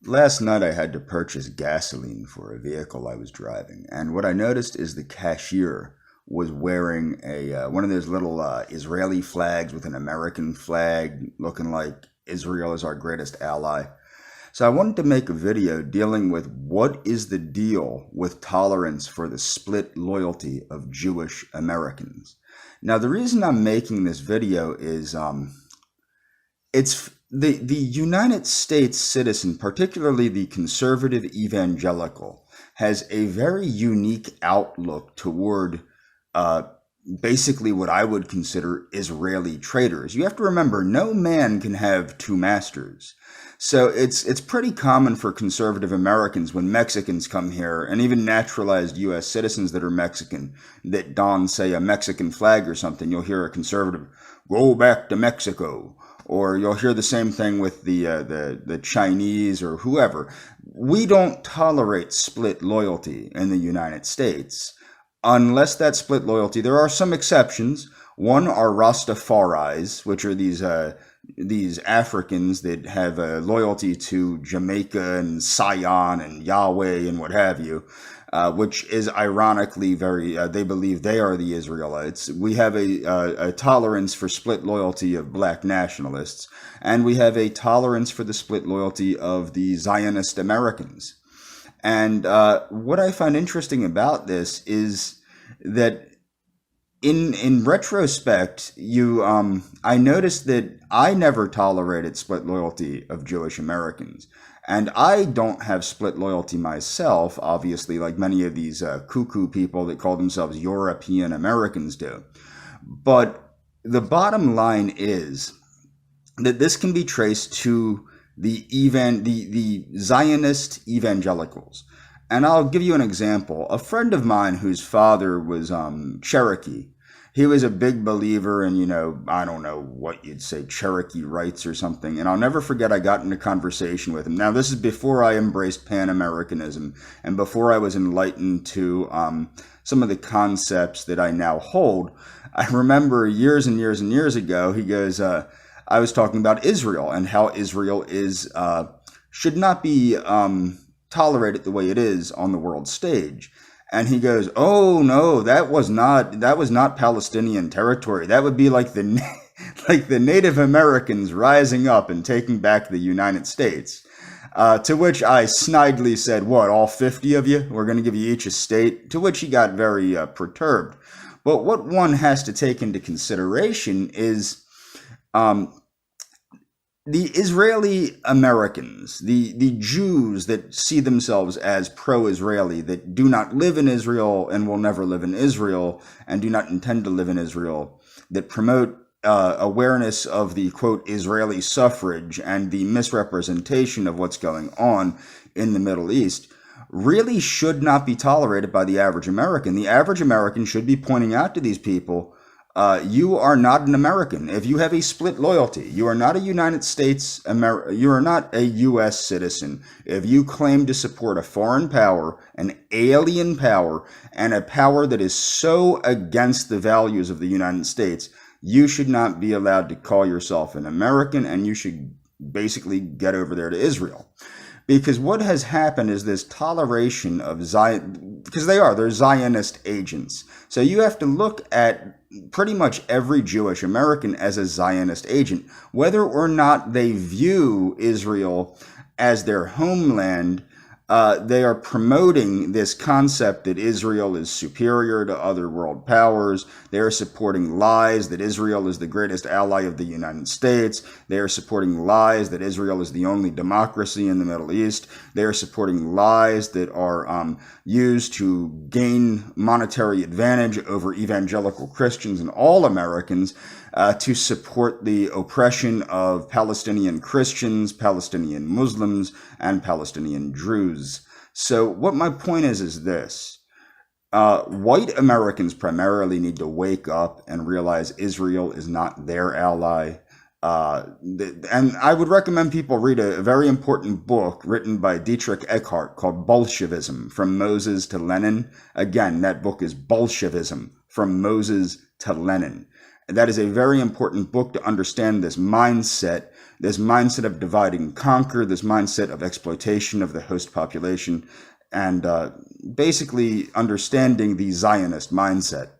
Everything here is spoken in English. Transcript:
Last night I had to purchase gasoline for a vehicle I was driving, and what I noticed is the cashier was wearing a one of those little Israeli flags with an American flag, looking like Israel is our greatest ally. So I wanted to make a video dealing with what is the deal with tolerance for the split loyalty of Jewish Americans. Now, the reason I'm making this video is it's the United States citizen, particularly the conservative evangelical, has a very unique outlook toward uh, basically what I would consider Israeli traitors. You have to remember, no man can have two masters. So it's pretty common for conservative Americans when Mexicans come here, and even naturalized U.S. citizens that are Mexican, that don, say, a Mexican flag or something. You'll hear a conservative, "Go back to Mexico." Or you'll hear the same thing with the Chinese or whoever. We don't tolerate split loyalty in the United States unless that split loyalty. There are some exceptions. One are Rastafaris, which are these Africans that have a loyalty to Jamaica and Sion and Yahweh and what have you, which is ironically they believe they are the Israelites. We have a tolerance for split loyalty of black nationalists, and we have a tolerance for the split loyalty of the Zionist Americans. And what I find interesting about this is that in retrospect, I noticed that I never tolerated split loyalty of Jewish Americans. And I don't have split loyalty myself, obviously, like many of these cuckoo people that call themselves European Americans do. But the bottom line is that this can be traced to the Zionist evangelicals. And I'll give you an example. A friend of mine whose father was Cherokee, he was a big believer in, I don't know what you'd say, Cherokee rights or something. And I'll never forget, I got into conversation with him. Now, this is before I embraced Pan-Americanism and before I was enlightened to some of the concepts that I now hold. I remember years and years and years ago, he goes, I was talking about Israel and how Israel should not be tolerated the way it is on the world stage. And he goes, "Oh no, that was not Palestinian territory. That would be like like the Native Americans rising up and taking back the United States." To which I snidely said, "What, all 50 of you? We're going to give you each a state?" To which he got very perturbed. But what one has to take into consideration is the Israeli Americans, the Jews that see themselves as pro-Israeli, that do not live in Israel and will never live in Israel and do not intend to live in Israel, that promote awareness of the, quote, Israeli suffrage and the misrepresentation of what's going on in the Middle East, really should not be tolerated by the average American. The average American should be pointing out to these people, you are not an American. If you have a split loyalty, you are not a United States, you are not a U.S. citizen. If you claim to support a foreign power, an alien power, and a power that is so against the values of the United States, you should not be allowed to call yourself an American, and you should basically get over there to Israel. Because what has happened is this toleration of Zion, because they're Zionist agents. So you have to look at pretty much every Jewish American as a Zionist agent, whether or not they view Israel as their homeland. They are promoting this concept that Israel is superior to other world powers. They are supporting lies that Israel is the greatest ally of the United States. They are supporting lies that Israel is the only democracy in the Middle East. They are supporting lies that are used to gain monetary advantage over evangelical Christians and all Americans, to support the oppression of Palestinian Christians, Palestinian Muslims, and Palestinian Druze. So what my point is this. White Americans primarily need to wake up and realize Israel is not their ally. And I would recommend people read a very important book written by Dietrich Eckart called Bolshevism, From Moses to Lenin. Again, that book is Bolshevism, From Moses to Lenin. That is a very important book to understand this mindset this mindset of divide and conquer, this mindset of exploitation of the host population, and basically understanding the Zionist mindset.